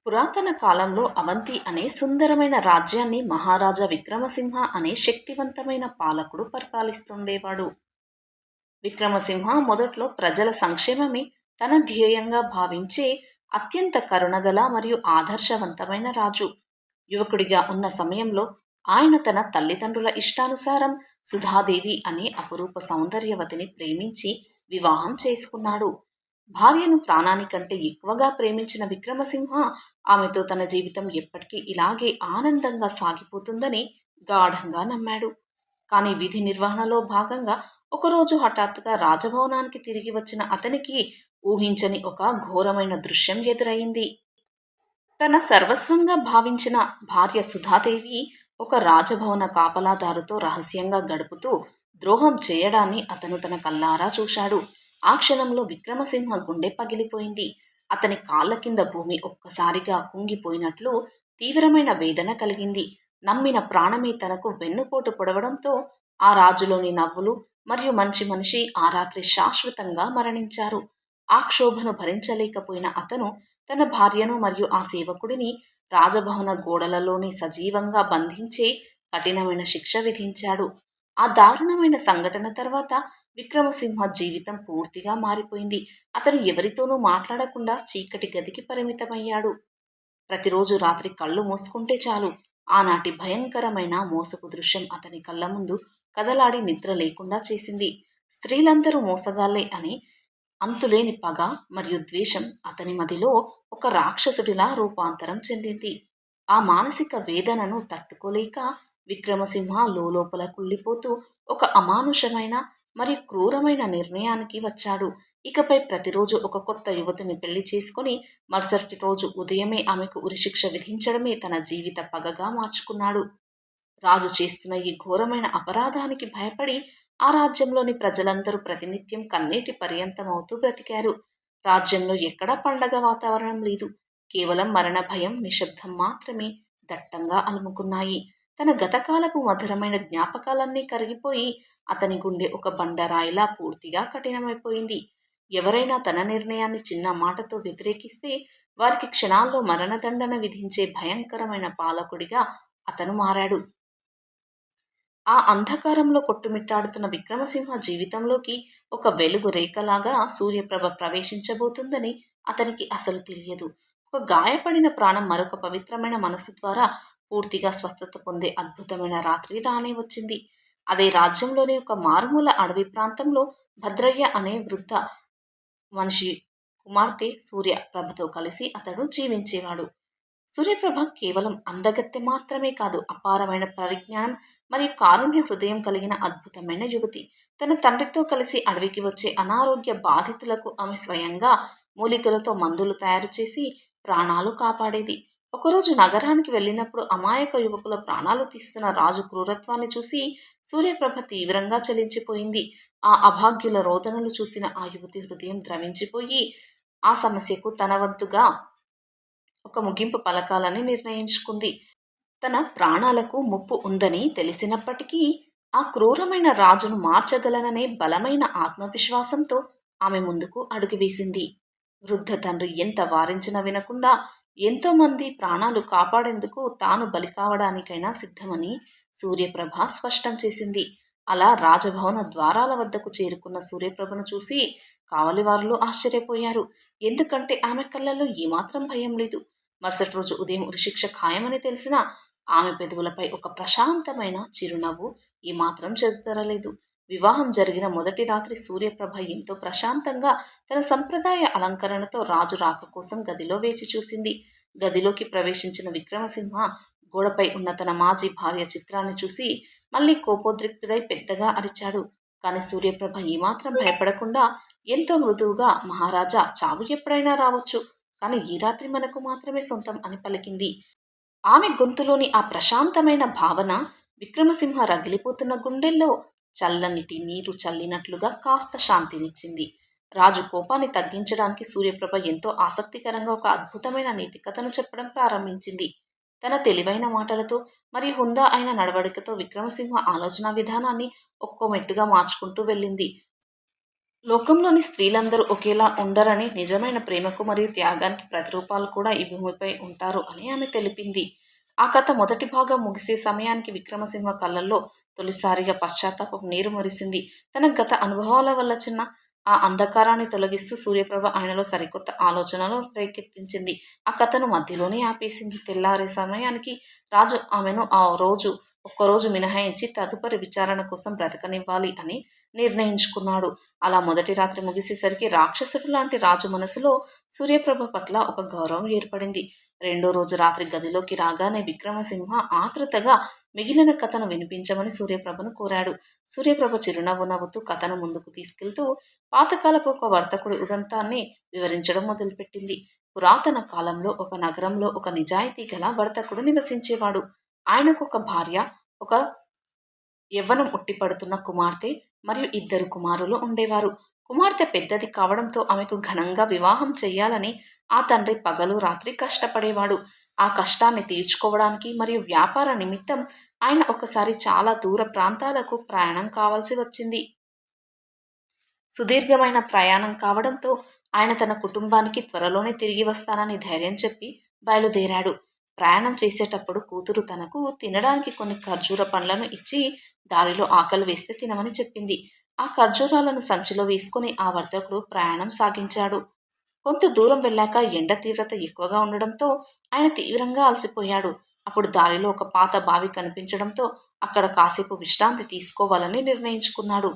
పురాతన కాలంలో అవంతి అనే సుందరమైన రాజ్యాన్ని మహారాజా విక్రమసింహ అనే శక్తివంతమైన పాలకుడు పరిపాలిస్తుండేవాడు. విక్రమసింహ మొదట్లో ప్రజల సంక్షేమమే తన ధ్యేయంగా భావించే అత్యంత కరుణగల మరియు ఆదర్శవంతమైన రాజు. యువకుడిగా ఉన్న సమయంలో ఆయన తన తల్లిదండ్రుల ఇష్టానుసారం సుధాదేవి అనే అపురూప సౌందర్యవతిని ప్రేమించి వివాహం చేసుకున్నాడు. భార్యను ప్రాణానికంటే ఎక్కువగా ప్రేమించిన విక్రమసింహ ఆమెతో తన జీవితం ఎప్పటికీ ఇలాగే ఆనందంగా సాగిపోతుందని గాఢంగా నమ్మాడు. కానీ విధి నిర్వహణలో భాగంగా ఒకరోజు హఠాత్తుగా రాజభవనానికి తిరిగి వచ్చిన అతనికి ఊహించని ఒక ఘోరమైన దృశ్యం ఎదురైంది. తన సర్వస్వంగా భావించిన భార్య సుధాదేవి ఒక రాజభవన కాపలాదారుతో రహస్యంగా గడుపుతూ ద్రోహం చేయడాన్ని అతను తన కల్లారా చూశాడు. ఆ క్షణంలో విక్రమసింహ గుండె పగిలిపోయింది. అతని కాళ్ళ కింద భూమి ఒక్కసారిగా కుంగిపోయినట్లు తీవ్రమైన వేదన కలిగింది. నమ్మిన ప్రాణమే తనకు వెన్నుపోటు పొడవడంతో ఆ రాజులోని నవ్వులు మరియు మంచి మనిషి ఆ రాత్రి శాశ్వతంగా మరణించారు. ఆ క్షోభను భరించలేకపోయిన అతను తన భార్యను మరియు ఆ సేవకుడిని రాజభవన గోడలలోనే సజీవంగా బంధించే కఠినమైన శిక్ష విధించాడు. ఆ దారుణమైన సంఘటన తర్వాత విక్రమసింహ జీవితం పూర్తిగా మారిపోయింది. అతను ఎవరితోనూ మాట్లాడకుండా చీకటి గదికి పరిమితమయ్యాడు. ప్రతిరోజు రాత్రి కళ్ళు మూసుకుంటే చాలు ఆనాటి భయంకరమైన మోసపు దృశ్యం అతని కళ్ళ ముందు కదలాడి నిద్ర లేకుండా చేసింది. స్త్రీలందరూ మోసగాళ్లే అని అంతులేని పగ మరియు ద్వేషం అతని మదిలో ఒక రాక్షసుడిలా రూపాంతరం చెందింది. ఆ మానసిక వేదనను తట్టుకోలేక విక్రమసింహ లోలోపల కుళ్ళిపోతూ ఒక అమానుషమైన మరియు క్రూరమైన నిర్ణయానికి వచ్చాడు. ఇకపై ప్రతిరోజు ఒక కొత్త యువతిని పెళ్లి చేసుకుని మరుసటి రోజు ఉదయమే ఆమెకు ఉరిశిక్ష విధించడమే తన జీవిత పగగా మార్చుకున్నాడు. రాజు చేస్తున్న ఈ ఘోరమైన అపరాధానికి భయపడి ఆ రాజ్యంలోని ప్రజలందరూ ప్రతినిత్యం కన్నీటి పర్యంతమవుతూ బ్రతికారు. రాజ్యంలో ఎక్కడా పండగ వాతావరణం లేదు. కేవలం మరణ భయం, నిశ్శబ్దం మాత్రమే దట్టంగా అలుముకున్నాయి. తన గతకాలపు మధురమైన జ్ఞాపకాలన్నీ కరిగిపోయి అతని గుండె ఒక బండరాయిలా పూర్తిగా కఠినమైపోయింది. ఎవరైనా తన నిర్ణయాన్ని చిన్న మాటతో వ్యతిరేకిస్తే వారికి క్షణాల్లో మరణదండన విధించే భయంకరమైన పాలకుడిగా అతను మారాడు. ఆ అంధకారంలో కొట్టుమిట్టాడుతున్న విక్రమసింహ జీవితంలోకి ఒక వెలుగు రేఖలాగా సూర్యప్రభ ప్రవేశించబోతుందని అతనికి అసలు తెలియదు. ఒక గాయపడిన ప్రాణం మరొక పవిత్రమైన మనసు ద్వారా పూర్తిగా స్వస్థత పొందే అద్భుతమైన రాత్రి రానే వచ్చింది. అదే రాజ్యంలోని ఒక మారుమూల అడవి ప్రాంతంలో భద్రయ్య అనే వృద్ధ మనిషి కుమార్తె సూర్యప్రభతో కలిసి అతడు జీవించేవాడు. సూర్యప్రభ కేవలం అందగత్తె మాత్రమే కాదు, అపారమైన పరిజ్ఞానం మరియు కారుణ్య హృదయం కలిగిన అద్భుతమైన యువతి. తన తండ్రితో కలిసి అడవికి వచ్చే అనారోగ్య బాధితులకు ఆమె స్వయంగా మూలికలతో మందులు తయారు చేసి ప్రాణాలు కాపాడేది. ఒకరోజు నగరానికి వెళ్ళినప్పుడు అమాయక యువకుల ప్రాణాలు తీస్తున్న రాజు క్రూరత్వాన్ని చూసి సూర్యప్రభ తీవ్రంగా చలించిపోయింది. ఆ అభాగ్యుల రోదనలు చూసిన ఆ యువతి హృదయం ద్రవించిపోయి ఆ సమస్యకు తన వంతుగా ఒక ముగింపు పలకాలని నిర్ణయించుకుంది. తన ప్రాణాలకు ముప్పు ఉందని తెలిసినప్పటికీ ఆ క్రూరమైన రాజును మార్చగలననే బలమైన ఆత్మవిశ్వాసంతో ఆమె ముందుకు అడుగువేసింది. వృద్ధ తండ్రి ఎంత వారించినా వినకుండా ఎంతోమంది ప్రాణాలు కాపాడేందుకు తాను బలి కావడానికైనా సిద్ధమని సూర్యప్రభ స్పష్టం చేసింది. అలా రాజభవన ద్వారాల వద్దకు చేరుకున్న సూర్యప్రభను చూసి కావలివారులు ఆశ్చర్యపోయారు. ఎందుకంటే ఆమె కళ్ళల్లో ఏమాత్రం భయం లేదు. మరుసటి రోజు ఉదయం ఉరిశిక్ష ఖాయమని తెలిసినా ఆమె పెదవులపై ఒక ప్రశాంతమైన చిరునవ్వు ఏమాత్రం చెదరలేదు. వివాహం జరిగిన మొదటి రాత్రి సూర్యప్రభ ఎంతో ప్రశాంతంగా తన సంప్రదాయ అలంకరణతో రాజు రాక కోసం గదిలో వేచి చూసింది. గదిలోకి ప్రవేశించిన విక్రమసింహ గోడపై ఉన్న తన మాజీ భార్య చిత్రాన్ని చూసి మళ్ళీ కోపోద్రిక్తుడై పెద్దగా అరిచాడు. కానీ సూర్యప్రభ ఏమాత్రం భయపడకుండా ఎంతో మృదువుగా, మహారాజా, చావు ఎప్పుడైనా రావచ్చు, కానీ ఈ రాత్రి మనకు మాత్రమే సొంతం అని పలికింది. ఆమె గొంతులోని ఆ ప్రశాంతమైన భావన విక్రమసింహ రగిలిపోతున్న గుండెల్లో చల్లనిటి నీరు చల్లినట్లుగా కాస్త శాంతినిచ్చింది. రాజు కోపాన్ని తగ్గించడానికి సూర్యప్రభ ఎంతో ఆసక్తికరంగా ఒక అద్భుతమైన నీతి కథను చెప్పడం ప్రారంభించింది. తన తెలివైన మాటలతో మరియు హుందా అయిన నడవడికతో విక్రమసింహ ఆలోచన విధానాన్ని ఒక్కో మెట్టుగా మార్చుకుంటూ వెళ్ళింది. లోకంలోని స్త్రీలందరూ ఒకేలా ఉండరని, నిజమైన ప్రేమకు మరియు త్యాగానికి ప్రతిరూపాలు కూడా ఈ భూమిపై ఉంటారు అని ఆమె తెలిపింది. ఆ కథ మొదటి భాగం ముగిసే సమయానికి విక్రమసింహ కళ్ళల్లో తొలిసారిగా పశ్చాత్తాపపు నీరు మురిసింది. తన గత అనుభవాల వల్ల చిన్న ఆ అంధకారాన్ని తొలగిస్తూ సూర్యప్రభ ఆయనలో సరికొత్త ఆలోచనలు రేకెత్తించింది. ఆ కథను మధ్యలోనే ఆపేసింది. తెల్లారే సమయానికి రాజు ఆమెను ఆ రోజు ఒక్కరోజు మినహాయించి తదుపరి విచారణ కోసం బ్రతకనివ్వాలి అని నిర్ణయించుకున్నాడు. అలా మొదటి రాత్రి ముగిసేసరికి రాక్షసుడు లాంటి రాజు మనసులో సూర్యప్రభ పట్ల ఒక గౌరవం ఏర్పడింది. రెండో రోజు రాత్రి గదిలోకి రాగానే విక్రమసింహ ఆతృతగా మిగిలిన కథను వినిపించమని సూర్యప్రభను కోరాడు. సూర్యప్రభ చిరునవ్వు నవ్వుతూ కథను ముందుకు తీసుకెళ్తూ పాతకాలపు ఒక వర్తకుడి ఉదంతాన్ని వివరించడం మొదలుపెట్టింది. పురాతన కాలంలో ఒక నగరంలో ఒక నిజాయితీ గల వర్తకుడు నివసించేవాడు. ఆయనకు ఒక భార్య, ఒక యవ్వనం ఉట్టిపడుతున్న కుమార్తె మరియు ఇద్దరు కుమారులు ఉండేవారు. కుమార్తె పెద్దది కావడంతో ఆమెకు ఘనంగా వివాహం చెయ్యాలని ఆ తండ్రి పగలు రాత్రి కష్టపడేవాడు. ఆ కష్టాన్ని తీర్చుకోవడానికి మరియు వ్యాపార నిమిత్తం ఆయన ఒకసారి చాలా దూర ప్రాంతాలకు ప్రయాణం కావాల్సి వచ్చింది. సుదీర్ఘమైన ప్రయాణం కావడంతో ఆయన తన కుటుంబానికి త్వరలోనే తిరిగి వస్తానని ధైర్యం చెప్పి బయలుదేరాడు. ప్రయాణం చేసేటప్పుడు కూతురు తనకు తినడానికి కొన్ని ఖర్జూర పండ్లను ఇచ్చి దారిలో ఆకలి వేస్తే తినమని చెప్పింది. ఆ ఖర్జూరాలను సంచిలో వేసుకుని ఆ వర్తకుడు ప్రయాణం సాగించాడు. కొంత దూరం వెళ్ళాక ఎండ తీవ్రత ఎక్కువగా ఉండడంతో ఆయన తీవ్రంగా అలసిపోయాడు. అప్పుడు దారిలో ఒక పాత బావి కనిపించడంతో అక్కడ కాసేపు విశ్రాంతి తీసుకోవాలని నిర్ణయించుకున్నాడు.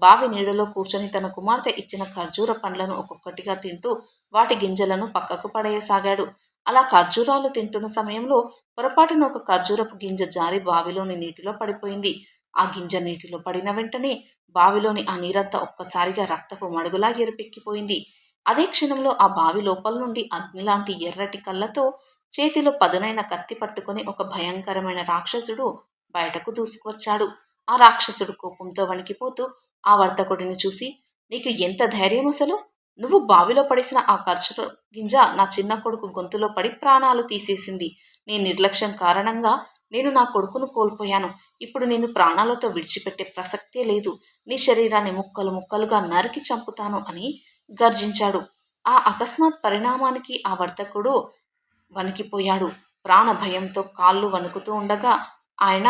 బావి నీడలో కూర్చొని తన కుమార్తె ఇచ్చిన ఖర్జూర పండ్లను ఒక్కొక్కటిగా తింటూ వాటి గింజలను పక్కకు పడేయసాగాడు. అలా ఖర్జూరాలు తింటున్న సమయంలో పొరపాటున ఒక ఖర్జూరపు గింజ జారి బావిలోని నీటిలో పడిపోయింది. ఆ గింజ నీటిలో పడిన వెంటనే బావిలోని ఆ నీరంతా ఒక్కసారిగా రక్తపు మడుగులా ఎరుపెక్కిపోయింది. అదే క్షణంలో ఆ బావి లోపల నుండి అగ్నిలాంటి ఎర్రటి కళ్ళతో చేతిలో పదునైన కత్తి పట్టుకుని ఒక భయంకరమైన రాక్షసుడు బయటకు దూసుకువచ్చాడు. ఆ రాక్షసుడు కోపంతో వణికిపోతూ ఆ వర్తకుడిని చూసి, నీకు ఎంత ధైర్యం అసలు? నువ్వు బావిలో పడేసిన ఆ ఖర్జూర గింజ నా చిన్న కొడుకు గొంతులో పడి ప్రాణాలు తీసేసింది. నీ నిర్లక్ష్యం కారణంగా నేను నా కొడుకును కోల్పోయాను. ఇప్పుడు నేను ప్రాణాలతో విడిచిపెట్టే ప్రసక్తే లేదు. నీ శరీరాన్ని ముక్కలు ముక్కలుగా నరికి చంపుతాను అని గర్జించాడు. ఆ అకస్మాత్ పరిణామానికి ఆ వర్తకుడు వణికిపోయాడు. ప్రాణ భయంతో కాళ్ళు వణుకుతూ ఉండగా ఆయన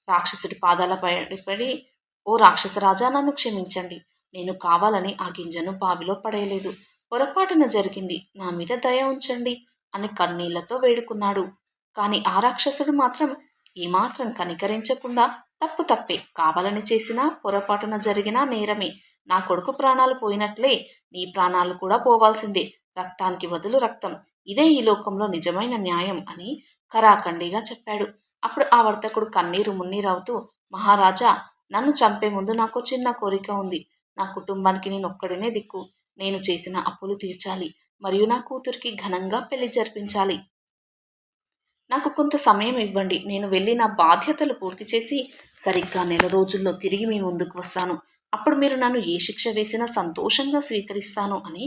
రాక్షసుడి పాదాలపై పడి, ఓ రాక్షసరాజా, నన్ను క్షమించండి. నేను కావాలని ఆ గింజను బావిలో పడేయలేదు. పొరపాటున జరిగింది. నా మీద దయ ఉంచండి అని కన్నీళ్లతో వేడుకున్నాడు. కాని ఆ రాక్షసుడు మాత్రం ఏమాత్రం కనికరించకుండా తప్పు తప్పే, కావాలని చేసినా పొరపాటున జరిగినా నేరమే. నా కొడుకు ప్రాణాలు పోయినట్లే నీ ప్రాణాలు కూడా పోవాల్సిందే. రక్తానికి బదులు రక్తం. ఇదే ఈ లోకంలో నిజమైన న్యాయం అని ఖరాఖండిగా చెప్పాడు. అప్పుడు ఆ వర్తకుడు కన్నీరు మున్నీరవుతూ, మహారాజా, నన్ను చంపే ముందు నాకు చిన్న కోరిక ఉంది. నా కుటుంబానికి నేనొక్కడినే దిక్కు. నేను చేసిన అప్పులు తీర్చాలి మరియు నా కూతురికి ఘనంగా పెళ్లి జరిపించాలి. నాకు కొంత సమయం ఇవ్వండి. నేను వెళ్ళి నా బాధ్యతలు పూర్తి చేసి సరిగ్గా నెల రోజుల్లో తిరిగి మీ ముందుకు వస్తాను. అప్పుడు మీరు నన్ను ఏ శిక్ష వేసినా సంతోషంగా స్వీకరిస్తాను అని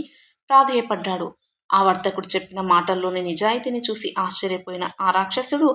ప్రాధేయపడ్డాడు. ఆ వర్తకుడు చెప్పిన మాటల్లోని నిజాయితీని చూసి ఆశ్చర్యపోయిన ఆ రాక్షసుడు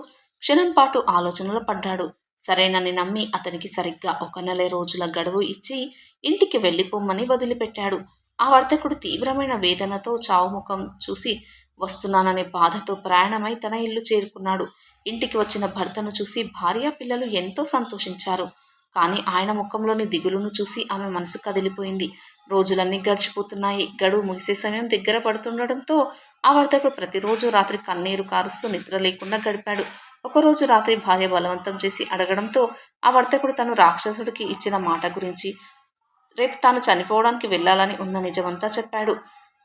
క్షణం పాటు ఆలోచనలో పడ్డాడు. సరేనని నమ్మి అతనికి సరిగ్గా ఒక నెల రోజుల గడువు ఇచ్చి ఇంటికి వెళ్ళిపోమ్మని వదిలిపెట్టాడు. ఆ వర్తకుడు తీవ్రమైన వేదనతో చావుముఖం చూసి వస్తున్నాననే బాధతో ప్రయాణమై తన ఇల్లు చేరుకున్నాడు. ఇంటికి వచ్చిన భర్తను చూసి భార్య పిల్లలు ఎంతో సంతోషించారు. కానీ ఆయన ముఖంలోని దిగులును చూసి ఆమె మనసు కదిలిపోయింది. రోజులన్నీ గడిచిపోతున్నాయి. గడువు ముగిసే సమయం దగ్గర పడుతుండటంతో ఆ వర్తకుడు ప్రతిరోజు రాత్రి కన్నీరు కారుస్తూ నిద్ర లేకుండా గడిపాడు. ఒకరోజు రాత్రి భార్య బలవంతం చేసి అడగడంతో ఆ వర్తకుడు తను రాక్షసుడికి ఇచ్చిన మాట గురించి, రేపు తాను చనిపోవడానికి వెళ్ళాలని ఉన్న నిజమంతా చెప్పాడు.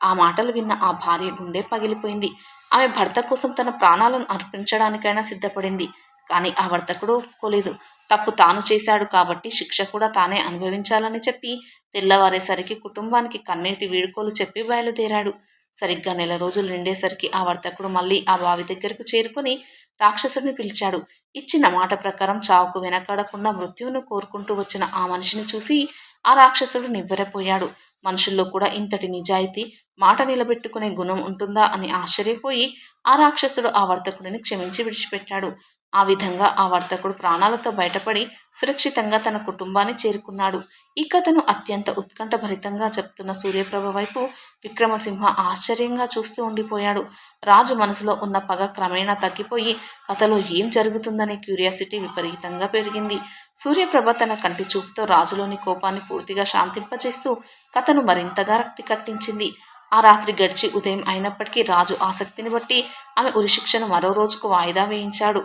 ఆ మాటలు విన్న ఆ భార్య గుండె పగిలిపోయింది. ఆమె భర్త కోసం తన ప్రాణాలను అర్పించడానికైనా సిద్ధపడింది. కానీ ఆ వర్తకుడు ఒప్పుకోలేదు. తప్పు తాను చేశాడు కాబట్టి శిక్ష కూడా తానే అనుభవించాలని చెప్పి తెల్లవారేసరికి కుటుంబానికి కన్నీటి వీడుకోలు చెప్పి బయలుదేరాడు. సరిగ్గా నెల రోజులు నిండేసరికి ఆ వర్తకుడు మళ్ళీ ఆ బావి దగ్గరకు చేరుకుని రాక్షసుడిని పిలిచాడు. ఇచ్చిన మాట ప్రకారం చావుకు వెనకాడకుండా మృత్యువును కోరుకుంటూ వచ్చిన ఆ మనిషిని చూసి ఆ రాక్షసుడు నివ్వెరపోయాడు. మనుషుల్లో కూడా ఇంతటి నిజాయితీ, మాట నిలబెట్టుకునే గుణం ఉంటుందా అని ఆశ్చర్యపోయి ఆ రాక్షసుడు ఆ వర్తకుడిని క్షమించి విడిచిపెట్టాడు. ఆ విధంగా ఆ వర్తకుడు ప్రాణాలతో బయటపడి సురక్షితంగా తన కుటుంబాన్ని చేరుకున్నాడు. ఈ కథను అత్యంత ఉత్కంఠభరితంగా చెప్తున్న సూర్యప్రభ వైపు విక్రమసింహ ఆశ్చర్యంగా చూస్తూ ఉండిపోయాడు. రాజు మనసులో ఉన్న పగ క్రమేణా తగ్గిపోయి కథలో ఏం జరుగుతుందనే క్యూరియాసిటీ విపరీతంగా పెరిగింది. సూర్యప్రభ తన కంటి చూపుతో రాజులోని కోపాన్ని పూర్తిగా శాంతింపచేస్తూ కథను మరింతగా రక్తి కట్టించింది. ఆ రాత్రి గడిచి ఉదయం అయినప్పటికీ రాజు ఆసక్తిని బట్టి ఆమె ఉరిశిక్షను మరో రోజుకు వాయిదా వేయించాడు.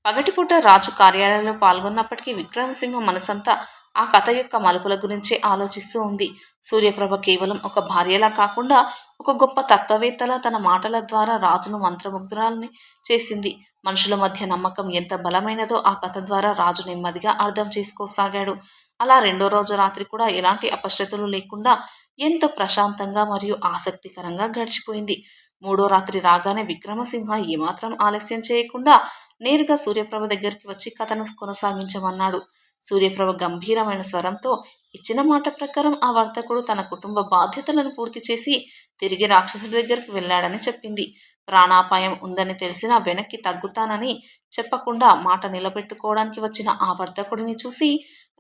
పగటిపూట రాజు కార్యాలయంలో పాల్గొన్నప్పటికీ విక్రమసింహ మనసంతా ఆ కథ యొక్క మలుపుల గురించే ఆలోచిస్తూ ఉంది. సూర్యప్రభ కేవలం ఒక భార్యలా కాకుండా ఒక గొప్ప తత్వవేత్తలా తన మాటల ద్వారా రాజును మంత్రముగ్ధురాల్ని చేసింది. మనుషుల మధ్య నమ్మకం ఎంత బలమైనదో ఆ కథ ద్వారా రాజు నెమ్మదిగా అర్థం చేసుకోసాగాడు. అలా రెండో రోజు రాత్రి కూడా ఎలాంటి అపశ్రద్ధలు లేకుండా ఎంతో ప్రశాంతంగా మరియు ఆసక్తికరంగా గడిచిపోయింది. మూడో రాత్రి రాగానే విక్రమసింహ ఏమాత్రం ఆలస్యం చేయకుండా నేరుగా సూర్యప్రభ దగ్గరికి వచ్చి కథను కొనసాగించమన్నాడు. సూర్యప్రభ గంభీరమైన స్వరంతో ఇచ్చిన మాట ప్రకారం ఆ వర్తకుడు తన కుటుంబ బాధ్యతలను పూర్తి చేసి తిరిగి రాక్షసుడి దగ్గరికి వెళ్ళాడని చెప్పింది. ప్రాణాపాయం ఉందని తెలిసినా వెనక్కి తగ్గుతానని చెప్పకుండా మాట నిలబెట్టుకోవడానికి వచ్చిన ఆ వర్తకుడిని చూసి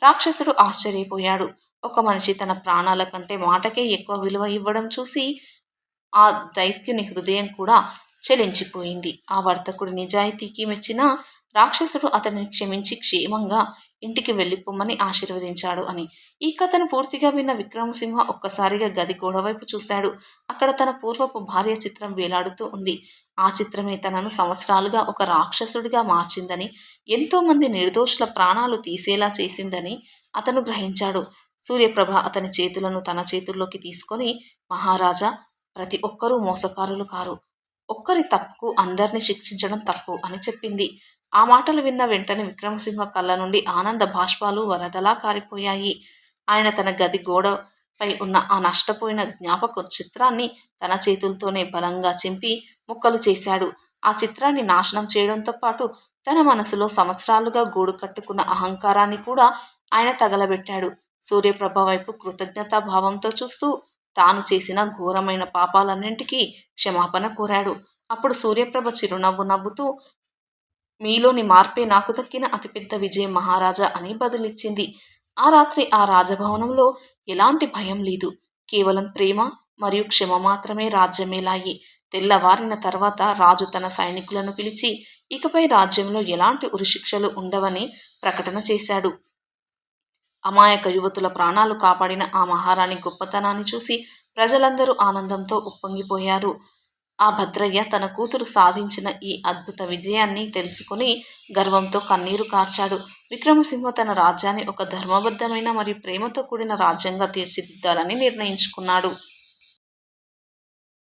రాక్షసుడు ఆశ్చర్యపోయాడు. ఒక మనిషి తన ప్రాణాల కంటే మాటకే ఎక్కువ విలువ ఇవ్వడం చూసి ఆ దైత్యుని హృదయం కూడా చలించిపోయింది. ఆ వర్తకుడి నిజాయితీకి మెచ్చిన రాక్షసుడు అతనిని క్షమించి క్షేమంగా ఇంటికి వెళ్ళిపోమ్మని ఆశీర్వదించాడు అని. ఈ కథను పూర్తిగా విన్న విక్రమసింహ ఒక్కసారిగా గది గోడవైపు చూశాడు. అక్కడ తన పూర్వపు భార్య చిత్రం వేలాడుతూ ఉంది. ఆ చిత్రమే తనను సంవత్సరాలుగా ఒక రాక్షసుడిగా మార్చిందని, ఎంతో మంది నిర్దోషుల ప్రాణాలు తీసేలా చేసిందని అతను గ్రహించాడు. సూర్యప్రభ అతని చేతులను తన చేతుల్లోకి తీసుకొని, మహారాజా, ప్రతి ఒక్కరూ మోసకారులు కారు. ఒక్కరి తప్పుకు అందరినీ శిక్షించడం తప్పు అని చెప్పింది. ఆ మాటలు విన్న వెంటనే విక్రమసింహ కళ్ళ నుండి ఆనంద బాష్పాలు వరదలా కారిపోయాయి. ఆయన తన గది గోడపై ఉన్న ఆ నష్టపోయిన జ్ఞాపక చిత్రాన్ని తన చేతులతోనే బలంగా చింపి ముక్కలు చేశాడు. ఆ చిత్రాన్ని నాశనం చేయడంతో పాటు తన మనసులో సంవత్సరాలుగా గూడు కట్టుకున్న అహంకారాన్ని కూడా ఆయన తగలబెట్టాడు. సూర్యప్రభ వైపు కృతజ్ఞతాభావంతో చూస్తూ తాను చేసిన ఘోరమైన పాపాలన్నింటికీ క్షమాపణ కోరాడు. అప్పుడు సూర్యప్రభ చిరునవ్వు నవ్వుతూ, మీలోని మార్పే నాకు దక్కిన అతిపెద్ద విజయం మహారాజా అని బదులిచ్చింది. ఆ రాత్రి ఆ రాజభవనంలో ఎలాంటి భయం లేదు. కేవలం ప్రేమ మరియు క్షమ మాత్రమే రాజ్యమేలాయి. తెల్లవారిన తర్వాత రాజు తన సైనికులను పిలిచి ఇకపై రాజ్యంలో ఎలాంటి ఉరిశిక్షలు ఉండవని ప్రకటన చేశాడు. అమాయక యువతుల ప్రాణాలు కాపాడిన ఆ మహారాణి గొప్పతనాన్ని చూసి ప్రజలందరూ ఆనందంతో ఉప్పొంగిపోయారు. ఆ భద్రయ్య తన కూతురు సాధించిన ఈ అద్భుత విజయాన్ని తెలుసుకుని గర్వంతో కన్నీరు కార్చాడు. విక్రమసింహ తన రాజ్యాన్ని ఒక ధర్మబద్ధమైన మరియు ప్రేమతో కూడిన రాజ్యంగా తీర్చిదిద్దాలని నిర్ణయించుకున్నాడు.